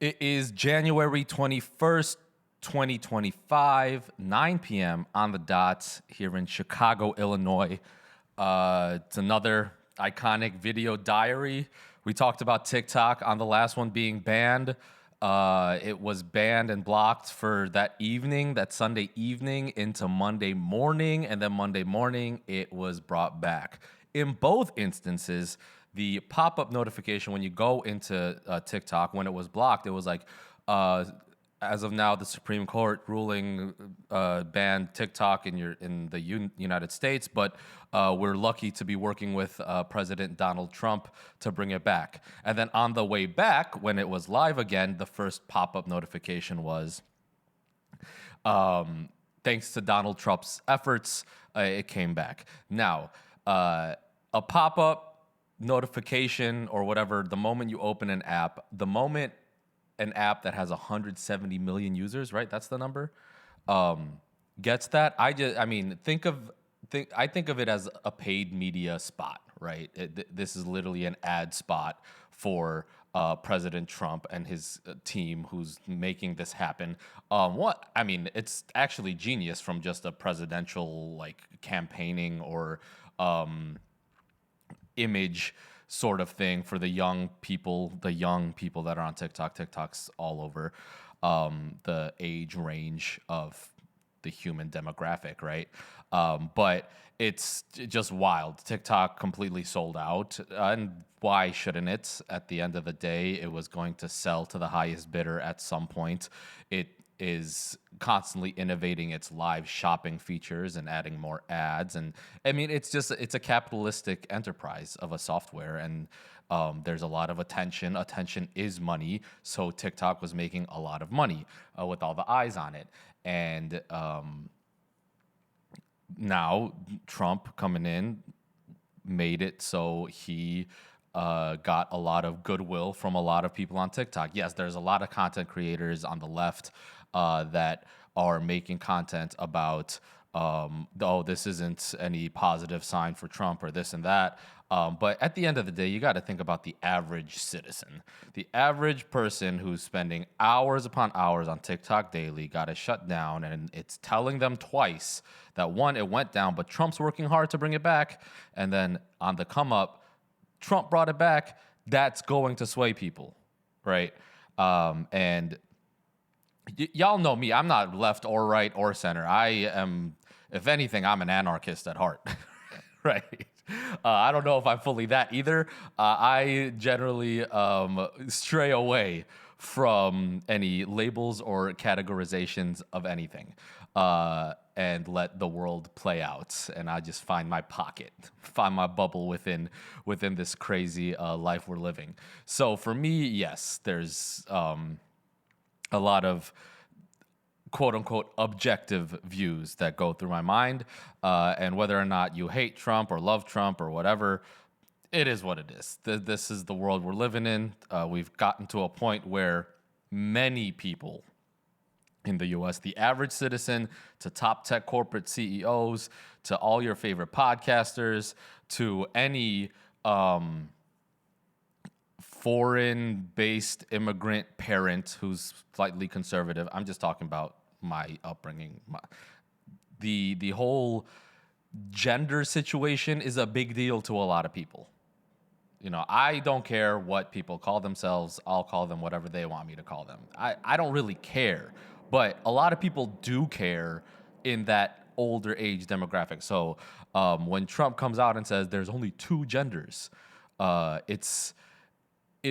It is January 21st, 2025, 9 p.m. on the dot here in Chicago, Illinois. It's another iconic video diary. We talked about TikTok on the last one being banned. It was banned and blocked for that evening, that Sunday evening into Monday morning, and then Monday morning it was brought back. In both instances, the pop-up notification when you go into TikTok, when it was blocked, it was like, as of now, the Supreme Court ruling banned TikTok in the United States, but we're lucky to be working with President Donald Trump to bring it back. And then on the way back, when it was live again, the first pop-up notification was, thanks to Donald Trump's efforts, it came back. Now, a pop-up notification or whatever, the moment you open an app, the moment an app that has 170 million users, right? That's the number. Gets that. I think of it as a paid media spot, right? This is literally an ad spot for President Trump and his team who's making this happen. It's actually genius from just a presidential campaigning or image sort of thing for the young people that are on TikTok. TikTok's all over the age range of the human demographic, right? But it's just wild. TikTok completely sold out. And why shouldn't it? At the end of the day, it was going to sell to the highest bidder at some point. It is constantly innovating its live shopping features and adding more ads. And I mean, it's a capitalistic enterprise of a software. And there's a lot of attention. Attention is money. So TikTok was making a lot of money with all the eyes on it. And now Trump coming in made it so he got a lot of goodwill from a lot of people on TikTok. Yes, there's a lot of content creators on the left that are making content about, this isn't any positive sign for Trump or this and that. But at the end of the day, you got to think about the average citizen. The average person who's spending hours upon hours on TikTok daily got it shut down, and it's telling them twice that, one, it went down, but Trump's working hard to bring it back. And then on the come up, Trump brought it back. That's going to sway people, right? And y'all know me. I'm not left or right or center. I am, if anything, I'm an anarchist at heart, right? I don't know if I'm fully that either. I generally stray away from any labels or categorizations of anything and let the world play out. And I just find my pocket, find my bubble within this crazy life we're living. So for me, yes, there's a lot of quote unquote objective views that go through my mind. And whether or not you hate Trump or love Trump or whatever, it is what it is. This is the world we're living in. We've gotten to a point where many people in the US, the average citizen to top tech corporate CEOs, to all your favorite podcasters, to any foreign-based immigrant parent who's slightly conservative. I'm just talking about my upbringing. The whole gender situation is a big deal to a lot of people. You know, I don't care what people call themselves. I'll call them whatever they want me to call them. I don't really care. But a lot of people do care in that older age demographic. So when Trump comes out and says there's only two genders, it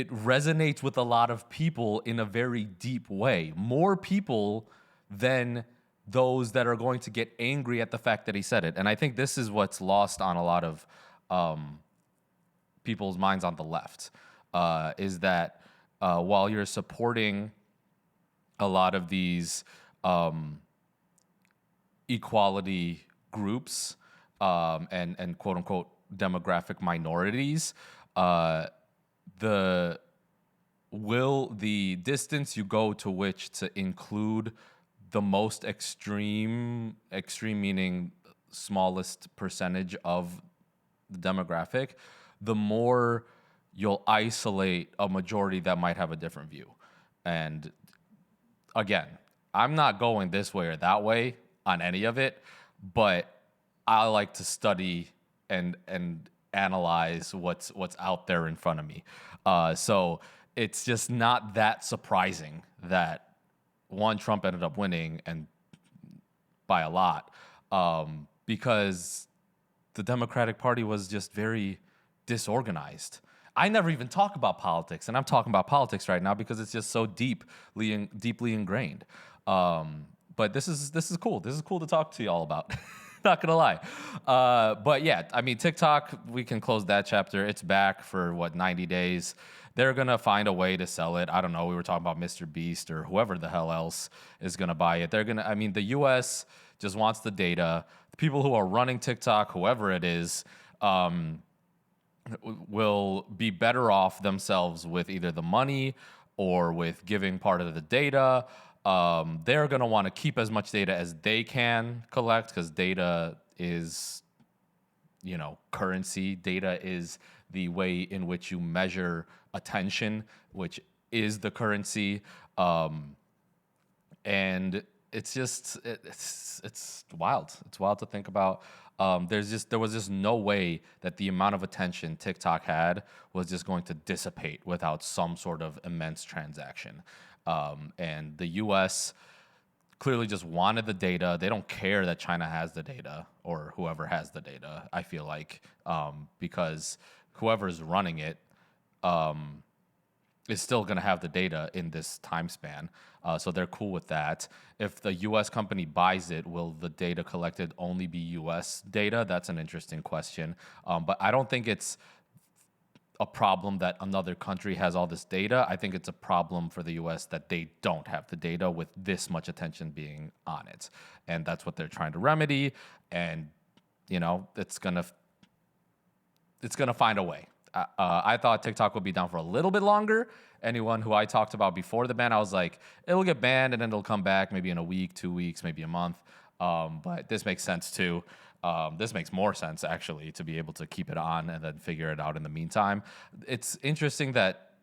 resonates with a lot of people in a very deep way. More people than those that are going to get angry at the fact that he said it. And I think this is what's lost on a lot of people's minds on the left, is that while you're supporting a lot of these equality groups and quote unquote demographic minorities, the distance you go to which to include the most extreme meaning smallest percentage of the demographic, the more you'll isolate a majority that might have a different view. And again, I'm not going this way or that way on any of it, but I like to study and analyze what's out there in front of me. So it's just not that surprising that one, Trump ended up winning and by a lot, because the Democratic Party was just very disorganized. I never even talk about politics, and I'm talking about politics right now because it's just so deeply ingrained. But this is cool. This is cool to talk to y'all about. Not gonna lie. But yeah, I mean, TikTok, we can close that chapter. It's back for 90 days. They're gonna find a way to sell it. I don't know. We were talking about Mr. Beast or whoever the hell else is gonna buy it. I mean, the US just wants the data. The people who are running TikTok, whoever it is, will be better off themselves with either the money or with giving part of the data. They're going to want to keep as much data as they can collect because data is, currency. Data is the way in which you measure attention, which is the currency. And it's just it's wild. It's wild to think about. There was just no way that the amount of attention TikTok had was just going to dissipate without some sort of immense transaction. And the U.S. clearly just wanted the data. They don't care that China has the data or whoever has the data. I feel like because whoever's running it is still going to have the data in this time span. So they're cool with that. If the U.S. company buys it, will the data collected only be U.S. data? That's an interesting question. But I don't think it's a problem that another country has all this data. I think it's a problem for the U.S. that they don't have the data with this much attention being on it. And that's what they're trying to remedy. And, it's going to find a way. I thought TikTok would be down for a little bit longer. Anyone who I talked about before the ban, I was like, it'll get banned and then it'll come back maybe in a week, 2 weeks, maybe a month. But this makes sense too. This makes more sense actually to be able to keep it on and then figure it out in the meantime. It's interesting that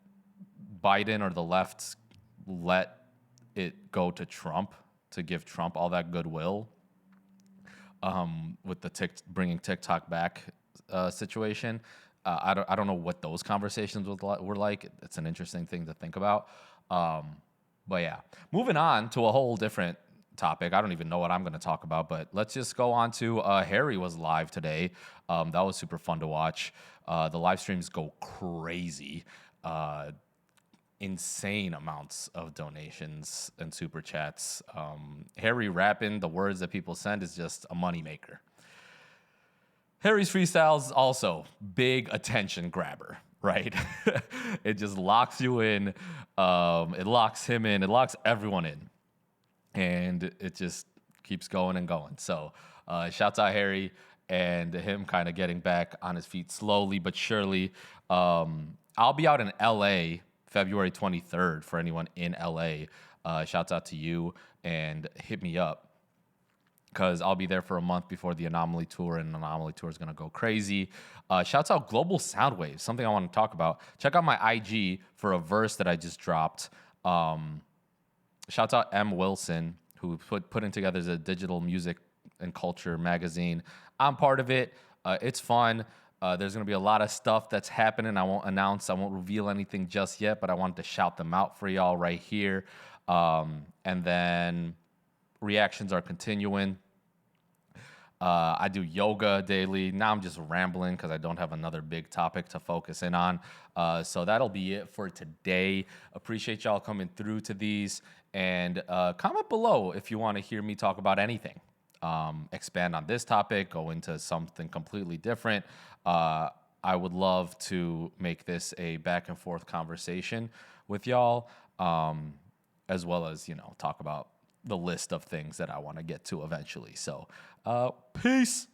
Biden or the left let it go to Trump to give Trump all that goodwill with the bringing TikTok back situation. I don't know what those conversations were like. It's an interesting thing to think about. But yeah, moving on to a whole different topic. I don't even know what I'm going to talk about, but let's just go on to Harry was live today. That was super fun to watch. The live streams go crazy. Insane amounts of donations and super chats. Harry rapping the words that people send is just a moneymaker. Harry's freestyles also big attention grabber, right? It just locks you in. It locks him in. It locks everyone in, and it just keeps going and going. So, shouts out Harry and him kind of getting back on his feet slowly but surely. I'll be out in LA February 23rd for anyone in LA. Shouts out to you and hit me up, because I'll be there for a month before the Anomaly tour, and the Anomaly tour is going to go crazy. Shouts out Global Soundwaves, something I want to talk about. Check out my IG for a verse that I just dropped. Shouts out M. Wilson, who putting together the digital music and culture magazine. I'm part of it. It's fun. There's going to be a lot of stuff that's happening. I won't reveal anything just yet, but I wanted to shout them out for y'all right here. And then reactions are continuing. I do yoga daily. Now I'm just rambling because I don't have another big topic to focus in on. So that'll be it for today. Appreciate y'all coming through to these. And comment below if you want to hear me talk about anything. Expand on this topic, go into something completely different. I would love to make this a back and forth conversation with y'all, as well as, talk about the list of things that I want to get to eventually. So, peace.